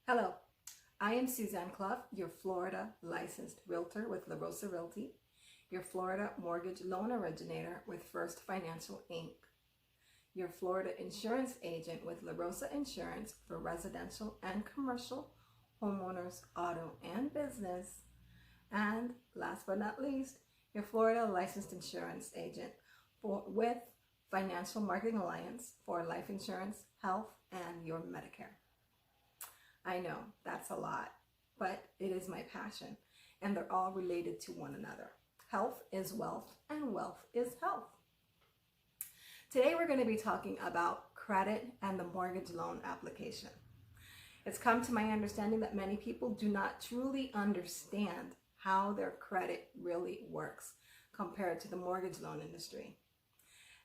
Hello, I am Suzan Clough, your Florida licensed realtor with La Rosa Realty, your Florida mortgage loan originator with First Financial Inc., your Florida insurance agent with La Rosa Insurance for residential and commercial, homeowners, auto, and business, and last but not least, your Florida licensed insurance agent with Financial Marketing Alliance for life insurance, health, and your Medicare. I know that's a lot, but it is my passion, and they're all related to one another. Health is wealth, and wealth is health. Today we're going to be talking about credit and the mortgage loan application. It's come to my understanding that many people do not truly understand how their credit really works compared to the mortgage loan industry.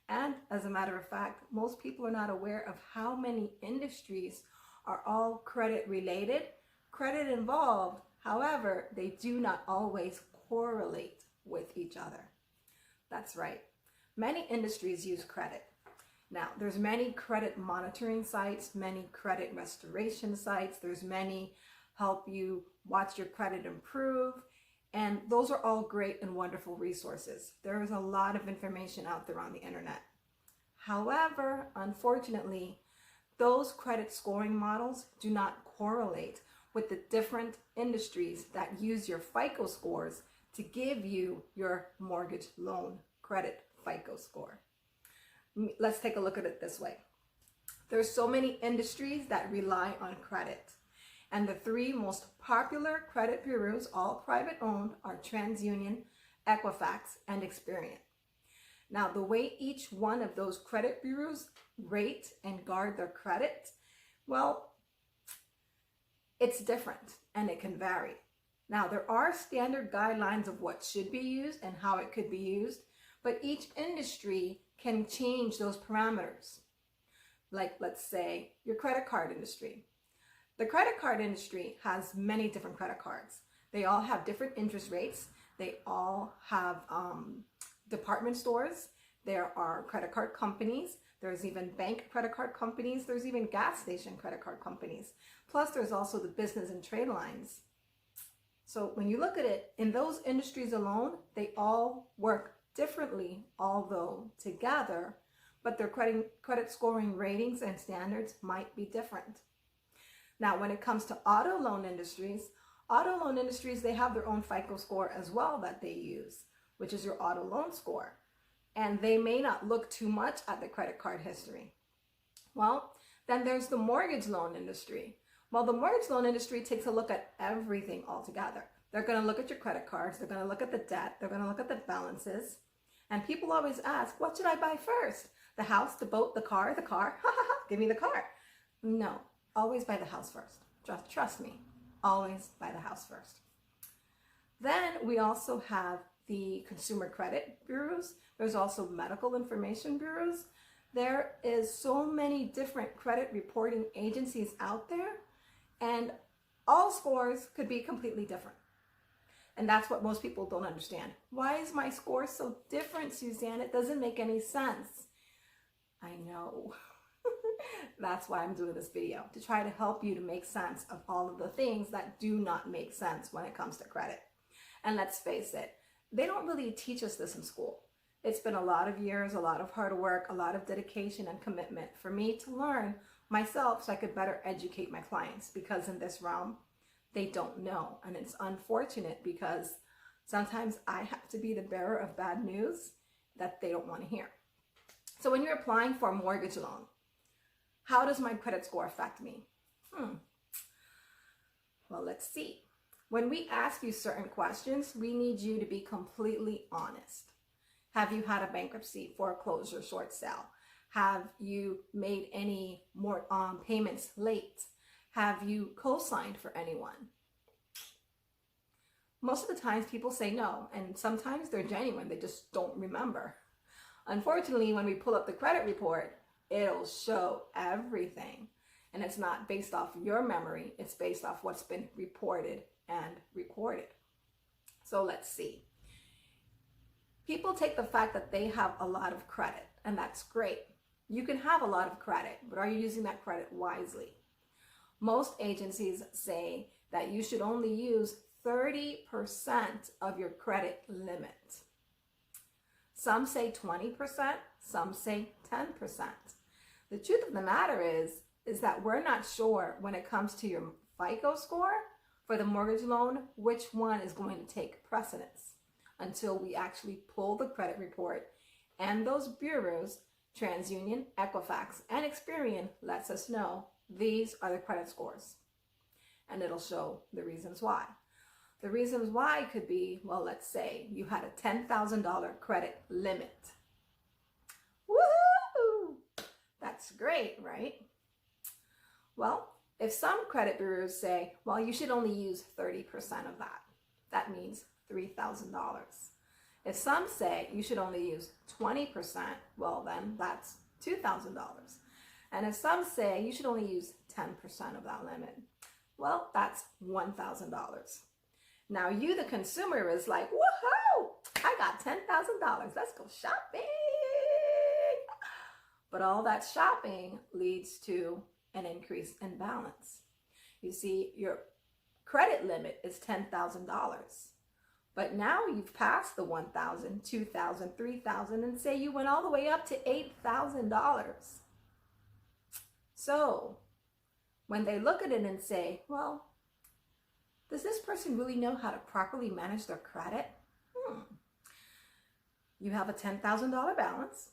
And as a matter of fact, most people are not aware of how many industries are all credit related, credit involved. However, they do not always correlate with each other. That's right. Many industries use credit. Now, there's many credit monitoring sites, many credit restoration sites. There's many help you watch your credit improve. And those are all great and wonderful resources. There is a lot of information out there on the internet. However, unfortunately, those credit scoring models do not correlate with the different industries that use your FICO scores to give you your mortgage loan credit FICO score. Let's take a look at it this way. There's so many industries that rely on credit. And the three most popular credit bureaus, all private owned, are TransUnion, Equifax, and Experian. Now, the way each one of those credit bureaus rate and guard their credit, well, it's different and it can vary. Now, there are standard guidelines of what should be used and how it could be used, but each industry can change those parameters. Like, let's say, your credit card industry. The credit card industry has many different credit cards. They all have different interest rates. They all have department stores. There are credit card companies. There's even bank credit card companies. There's even gas station credit card companies. Plus, there's also the business and trade lines. So when you look at it, in those industries alone, they all work differently, although together, but their credit scoring ratings and standards might be different. Now, when it comes to auto loan industries, they have their own FICO score as well that they use, which is your auto loan score. And they may not look too much at the credit card history. Well, then there's the mortgage loan industry. Well, the mortgage loan industry takes a look at everything altogether. They're going to look at your credit cards. They're going to look at the debt. They're going to look at the balances. And people always ask, what should I buy first? The house, the boat, the car, the car? Ha ha ha, give me the car. No, always buy the house first. Trust me, always buy the house first. Then we also have the consumer credit bureaus. There's also medical information bureaus. There is so many different credit reporting agencies out there, and all scores could be completely different. And that's what most people don't understand. Why is my score so different, Suzanne? It doesn't make any sense. I know. That's why I'm doing this video, to try to help you to make sense of all of the things that do not make sense when it comes to credit. And let's face it, they don't really teach us this in school. It's been a lot of years, a lot of hard work, a lot of dedication and commitment for me to learn myself so I could better educate my clients, because in this realm, they don't know. And it's unfortunate because sometimes I have to be the bearer of bad news that they don't want to hear. So when you're applying for a mortgage loan, how does my credit score affect me? Well, let's see. When we ask you certain questions, we need you to be completely honest. Have you had a bankruptcy, foreclosure, short sale? Have you made any more payments late? Have you co-signed for anyone? Most of the times people say no, and sometimes they're genuine, they just don't remember. Unfortunately, when we pull up the credit report, it'll show everything. And it's not based off your memory, it's based off what's been reported and recorded. So let's see. People take the fact that they have a lot of credit, and that's great. You can have a lot of credit, but are you using that credit wisely? Most agencies say that you should only use 30% of your credit limit. Some say 20%, some say 10%. The truth of the matter is that we're not sure when it comes to your FICO score for the mortgage loan, which one is going to take precedence until we actually pull the credit report, and those bureaus, TransUnion, Equifax, and Experian, lets us know these are the credit scores. And it'll show the reasons why. The reasons why could be, well, let's say you had a $10,000 credit limit. Woohoo! That's great, right? Well, if some credit bureaus say, well, you should only use 30% of that, that means $3,000. If some say you should only use 20%, well, then that's $2,000. And if some say you should only use 10% of that limit, well, that's $1,000. Now you, the consumer, is like, woohoo, I got $10,000. Let's go shopping. But all that shopping leads to an increase in balance. You see, your credit limit is $10,000. But now you've passed the $1,000, $2,000, $3,000, and say you went all the way up to $8,000. So when they look at it and say, well, does this person really know how to properly manage their credit? You have a $10,000 balance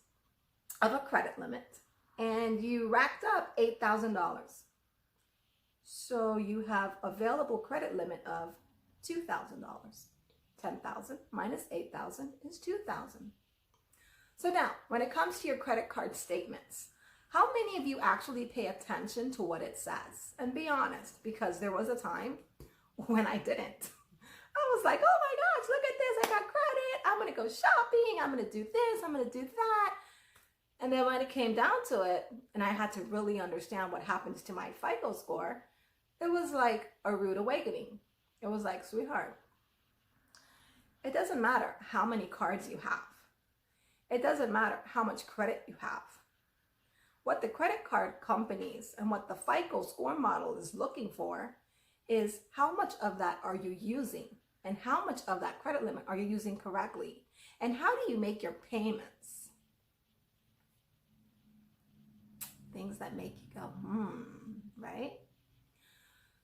of a credit limit, and you racked up $8,000. So you have available credit limit of $2,000. 10,000 minus 8,000 is 2,000. So now, when it comes to your credit card statements, how many of you actually pay attention to what it says? And be honest, because there was a time when I didn't. I was like, oh my gosh, look at this, I got credit, I'm gonna go shopping, I'm gonna do this, I'm gonna do that. And then when it came down to it, and I had to really understand what happens to my FICO score, it was like a rude awakening. It was like, sweetheart, it doesn't matter how many cards you have. It doesn't matter how much credit you have. What the credit card companies and what the FICO score model is looking for is how much of that are you using, and how much of that credit limit are you using correctly, and how do you make your payments? Things that make you go, right?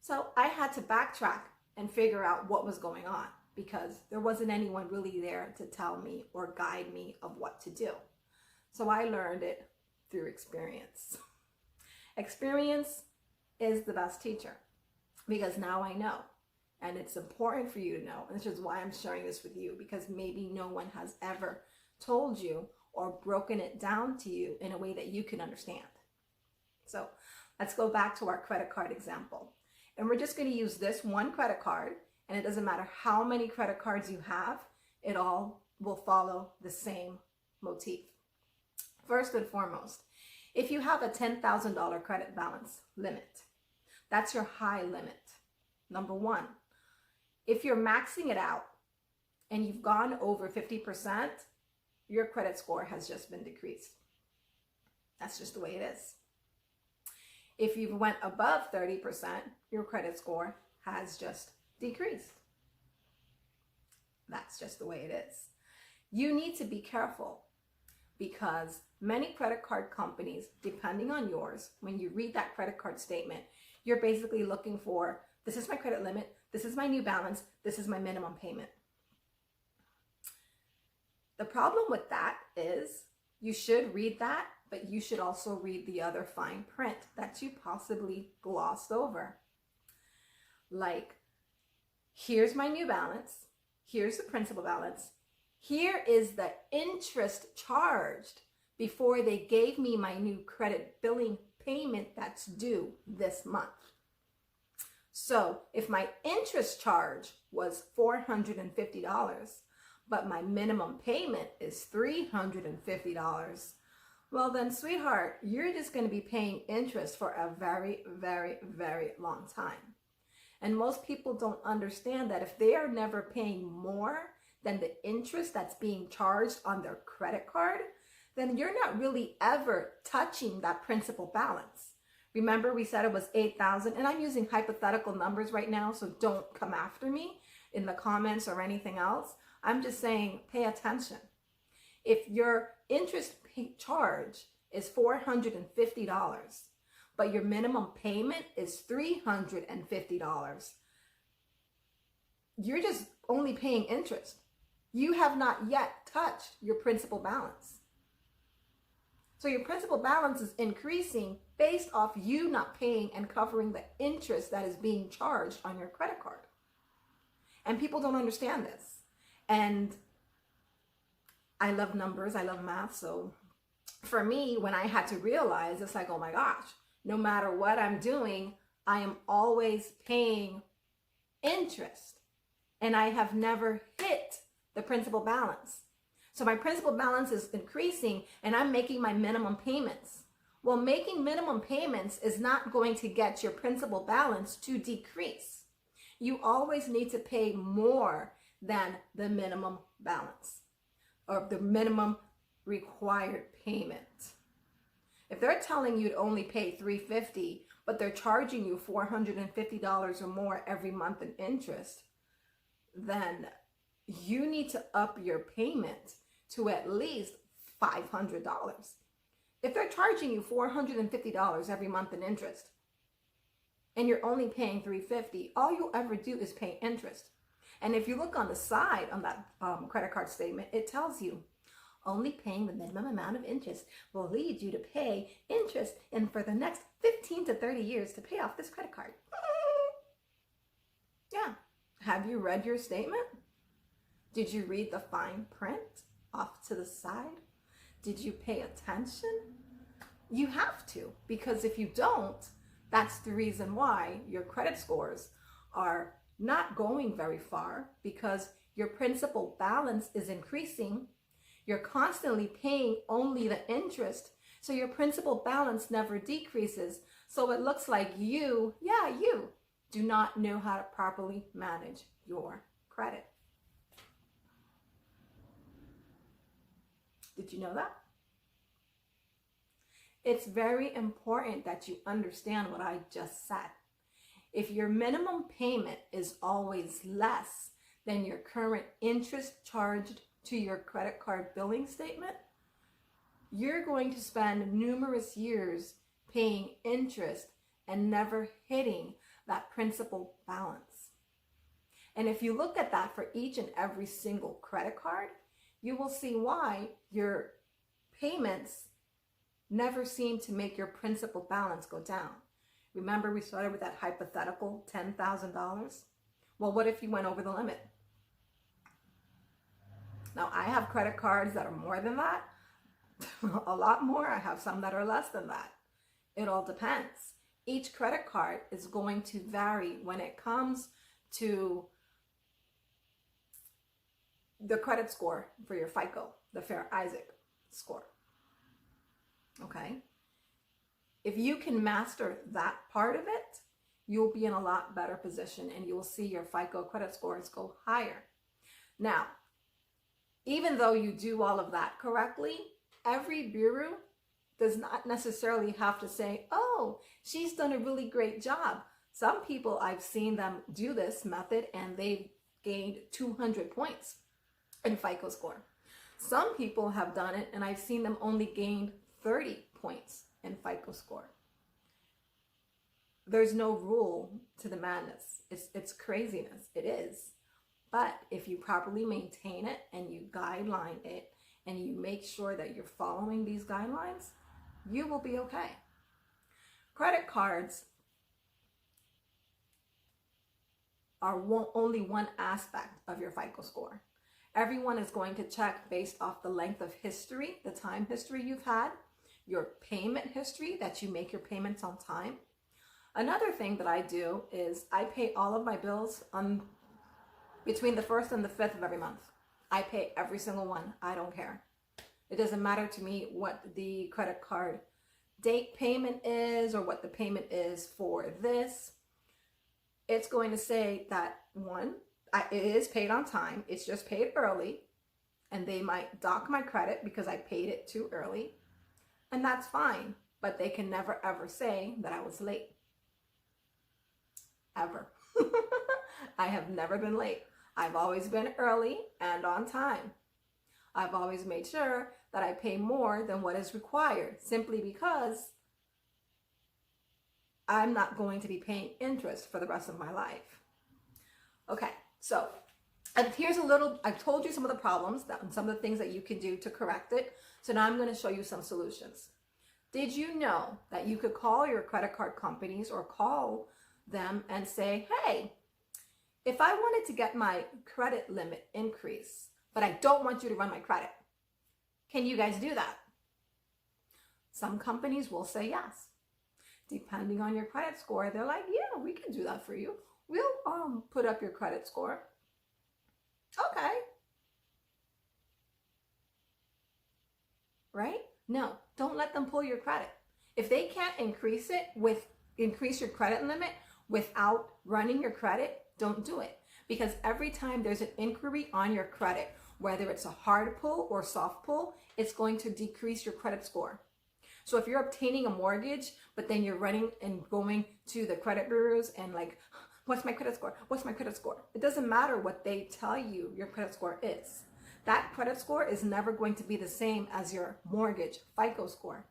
So I had to backtrack and figure out what was going on, because there wasn't anyone really there to tell me or guide me of what to do. So I learned it through experience. Experience is the best teacher, because now I know, and it's important for you to know, and this is why I'm sharing this with you, because maybe no one has ever told you or broken it down to you in a way that you can understand. So let's go back to our credit card example, and we're just going to use this one credit card. And it doesn't matter how many credit cards you have, it all will follow the same motif. First and foremost, if you have a $10,000 credit balance limit, that's your high limit. Number one, if you're maxing it out and you've gone over 50%, your credit score has just been decreased. That's just the way it is. If you went above 30%, your credit score has just decreased. That's just the way it is. You need to be careful, because many credit card companies, depending on yours, when you read that credit card statement, you're basically looking for, this is my credit limit, this is my new balance, this is my minimum payment. The problem with that is you should read that, but you should also read the other fine print that you possibly glossed over. Like, here's my new balance, here's the principal balance, here is the interest charged before they gave me my new credit billing payment that's due this month. So if my interest charge was $450, but my minimum payment is $350, well then, sweetheart, you're just going to be paying interest for a very, very, very long time. And most people don't understand that if they are never paying more than the interest that's being charged on their credit card, then you're not really ever touching that principal balance. Remember we said it was 8,000, and I'm using hypothetical numbers right now, so don't come after me in the comments or anything else. I'm just saying, pay attention. If your interest charge is $450, but your minimum payment is $350, you're just only paying interest. You have not yet touched your principal balance. So your principal balance is increasing based off you not paying and covering the interest that is being charged on your credit card. And people don't understand this. And I love numbers, I love math. So for me, when I had to realize, it's like, oh my gosh, no matter what I'm doing, I am always paying interest. And I have never hit the principal balance. So my principal balance is increasing and I'm making my minimum payments. Well, making minimum payments is not going to get your principal balance to decrease. You always need to pay more than the minimum balance or the minimum required payment. If they're telling you to only pay $350, but they're charging you $450 or more every month in interest, then you need to up your payment to at least $500. If they're charging you $450 every month in interest and you're only paying $350, all you'll ever do is pay interest. And if you look on the side on that credit card statement, it tells you only paying the minimum amount of interest will lead you to pay interest in for the next 15 to 30 years to pay off this credit card. Yeah. Have you read your statement? Did you read the fine print off to the side? Did you pay attention? You have to, because if you don't, that's the reason why your credit scores are not going very far, because your principal balance is increasing. You're constantly paying only the interest, so your principal balance never decreases. So it looks like you do not know how to properly manage your credit. Did you know that? It's very important that you understand what I just said. If your minimum payment is always less than your current interest charged to your credit card billing statement, you're going to spend numerous years paying interest and never hitting that principal balance. And if you look at that for each and every single credit card, you will see why your payments never seem to make your principal balance go down. Remember we started with that hypothetical $10,000? Well, what if you went over the limit? Now, I have credit cards that are more than that, a lot more. I have some that are less than that. It all depends. Each credit card is going to vary when it comes to the credit score for your FICO, the Fair Isaac score. Okay? If you can master that part of it, you'll be in a lot better position and you will see your FICO credit scores go higher. Now, even though you do all of that correctly, every bureau does not necessarily have to say, oh, she's done a really great job. Some people, I've seen them do this method and they've gained 200 points in FICO score. Some people have done it and I've seen them only gain 30 points in FICO score. There's no rule to the madness. It's craziness. It is. But if you properly maintain it and you guideline it and you make sure that you're following these guidelines, you will be okay. Credit cards are only one aspect of your FICO score. Everyone is going to check based off the length of history, the time history you've had, your payment history, that you make your payments on time. Another thing that I do is I pay all of my bills on between the 1st and the 5th of every month. I pay every single one. I don't care. It doesn't matter to me what the credit card date payment is or what the payment is for this. It's going to say that one, it is paid on time. It's just paid early, and they might dock my credit because I paid it too early. And that's fine. but they can never ever say that I was late. Ever. I have never been late. I've always been early and on time. I've always made sure that I pay more than what is required, simply because I'm not going to be paying interest for the rest of my life. Okay, so here's a little, I've told you some of the problems, some of the things that you can do to correct it. So now I'm going to show you some solutions. Did you know that you could call your credit card companies or call them and say, hey, if I wanted to get my credit limit increase, but I don't want you to run my credit, can you guys do that? Some companies will say yes. Depending on your credit score, they're like, yeah, we can do that for you. We'll put up your credit score. Okay. Right? No, don't let them pull your credit. If they can't increase your credit limit without running your credit, don't do it. Because every time there's an inquiry on your credit, whether it's a hard pull or soft pull, it's going to decrease your credit score. So if you're obtaining a mortgage, but then you're running and going to the credit bureaus and like, what's my credit score? What's my credit score? It doesn't matter what they tell you your credit score is. That credit score is never going to be the same as your mortgage FICO score.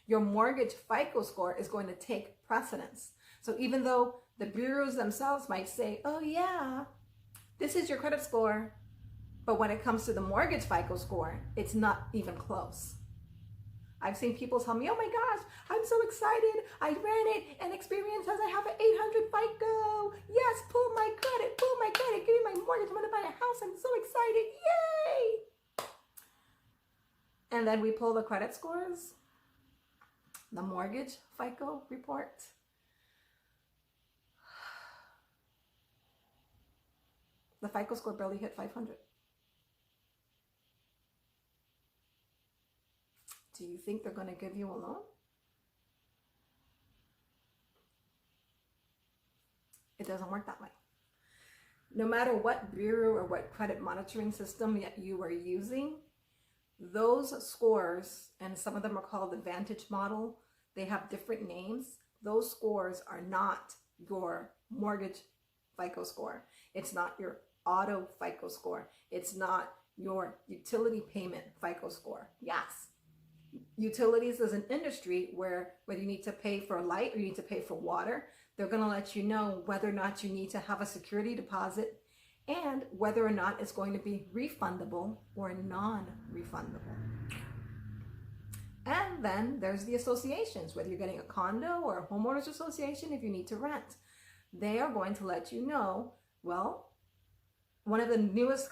Your mortgage FICO score is going to take precedence. So even though the bureaus themselves might say, oh yeah, this is your credit score, but when it comes to the mortgage FICO score, it's not even close. I've seen people tell me, oh my gosh, I'm so excited. I ran it and Experience says I have an 800 FICO. Yes, pull my credit, give me my mortgage. I'm gonna buy a house. I'm so excited, yay! And then we pull the credit scores, the mortgage FICO report. The FICO score barely hit 500. Do you think they're going to give you a loan? It doesn't work that way. No matter what bureau or what credit monitoring system that you are using, those scores, and some of them are called the Vantage model, they have different names. Those scores are not your mortgage FICO score. It's not your auto FICO score. It's not your utility payment FICO score. Yes. Utilities is an industry where whether you need to pay for light or you need to pay for water, they're going to let you know whether or not you need to have a security deposit and whether or not it's going to be refundable or non-refundable. And then there's the associations, whether you're getting a condo or a homeowners association, if you need to rent, they are going to let you know, well, one of the newest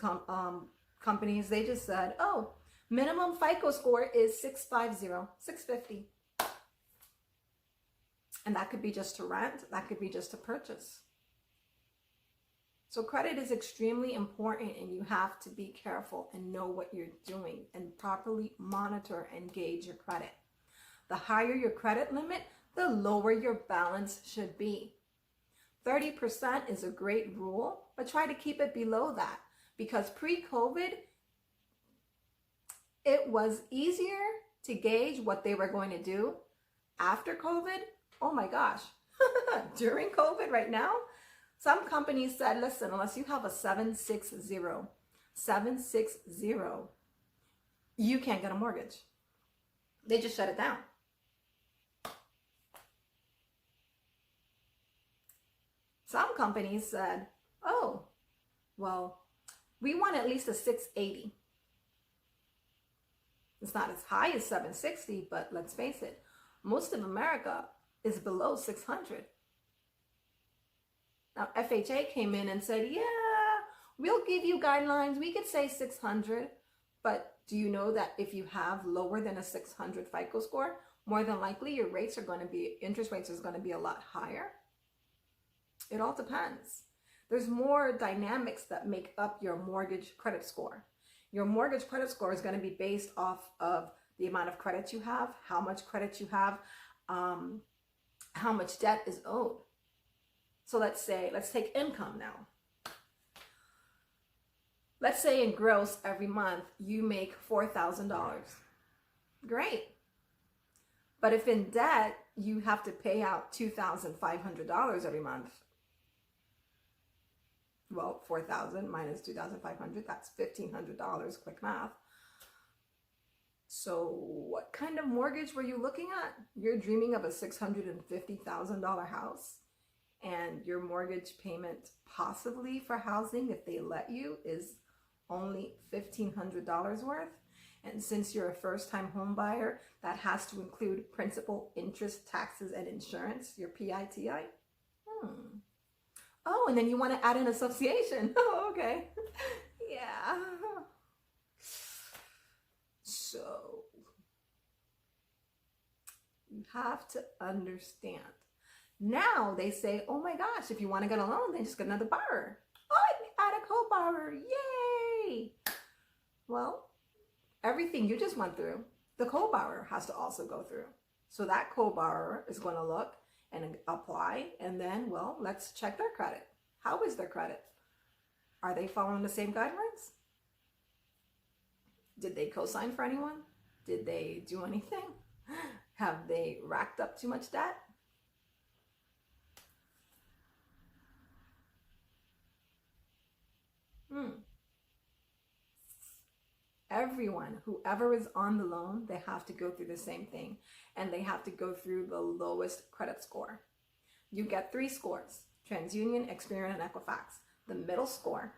companies, they just said, oh, minimum FICO score is 650, 650. And that could be just to rent, that could be just to purchase. So credit is extremely important and you have to be careful and know what you're doing and properly monitor and gauge your credit. The higher your credit limit, the lower your balance should be. 30% is a great rule, but try to keep it below that because pre-COVID, it was easier to gauge what they were going to do. After COVID, oh my gosh, during COVID right now, some companies said, listen, unless you have a 760, you can't get a mortgage. They just shut it down. Some companies said, oh, well, we want at least a 680. It's not as high as 760, but let's face it, most of America is below 600. Now, FHA came in and said, yeah, we'll give you guidelines. We could say 600, but do you know that if you have lower than a 600 FICO score, more than likely your rates are going to be, interest rates is going to be a lot higher? It all depends. There's more dynamics that make up your mortgage credit score. Your mortgage credit score is going to be based off of the amount of credit you have, how much credit you have, how much debt is owed. So let's take income now. Let's say in gross every month you make $4,000. Great. But if in debt, you have to pay out $2,500 every month. Well, 4,000 minus 2,500, that's $1,500, quick math. So what kind of mortgage were you looking at? You're dreaming of a $650,000 house, and your mortgage payment possibly for housing, if they let you, is only $1,500 worth. And since you're a first-time home buyer, that has to include principal, interest, taxes, and insurance, your PITI. Oh, and then you want to add an association. Oh, okay. Yeah. So you have to understand. Now they say, oh my gosh, if you want to get a loan, then just get another borrower. Oh, add a co-borrower. Yay. Well, everything you just went through, the co-borrower has to also go through. So that co-borrower is going to look and apply, and then, well, let's check their credit. How is their credit? Are they following the same guidelines? Did they co-sign for anyone? Did they do anything? Have they racked up too much debt? Everyone, whoever is on the loan, they have to go through the same thing, and they have to go through the lowest credit score. You get 3 scores: TransUnion, Experian, and Equifax. The middle score,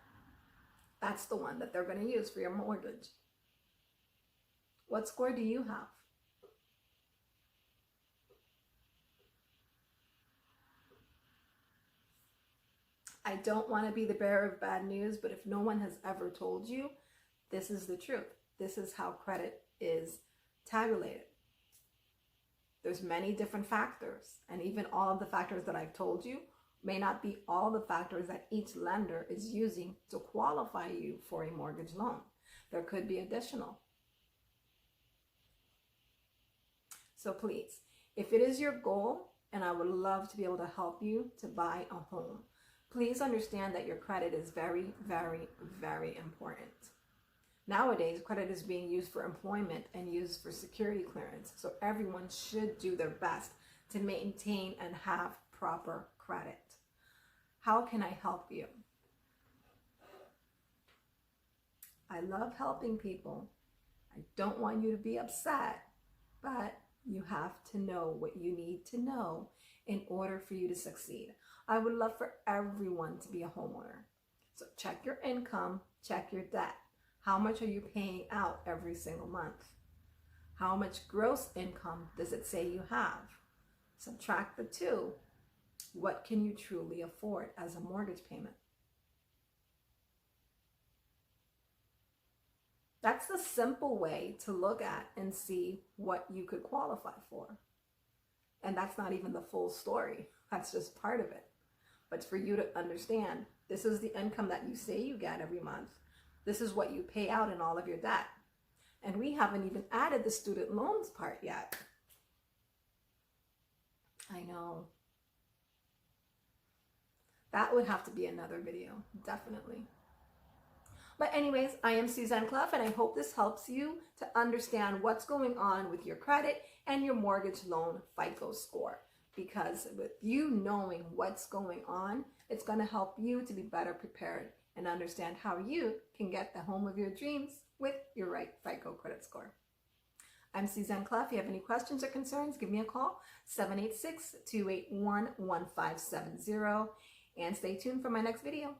that's the one that they're going to use for your mortgage. What score do you have? I don't want to be the bearer of bad news, but if no one has ever told you, this is the truth. This is how credit is tabulated. There's many different factors, and even all of the factors that I've told you may not be all the factors that each lender is using to qualify you for a mortgage loan. There could be additional. So please, if it is your goal, and I would love to be able to help you to buy a home, please understand that your credit is very, very, very important. Nowadays, credit is being used for employment and used for security clearance. So everyone should do their best to maintain and have proper credit. How can I help you? I love helping people. I don't want you to be upset, but you have to know what you need to know in order for you to succeed. I would love for everyone to be a homeowner. So check your income, check your debt. How much are you paying out every single month? How much gross income does it say you have? Subtract the two. What can you truly afford as a mortgage payment? That's the simple way to look at and see what you could qualify for. And that's not even the full story. That's just part of it. But for you to understand, this is the income that you say you get every month. This is what you pay out in all of your debt. And we haven't even added the student loans part yet. I know. That would have to be another video, definitely. But anyways, I am Suzan Clough, and I hope this helps you to understand what's going on with your credit and your mortgage loan FICO score. Because with you knowing what's going on, it's going to help you to be better prepared and understand how you can get the home of your dreams with your right FICO credit score. I'm Suzan Clough. If you have any questions or concerns, give me a call, 786-281-1570, and stay tuned for my next video.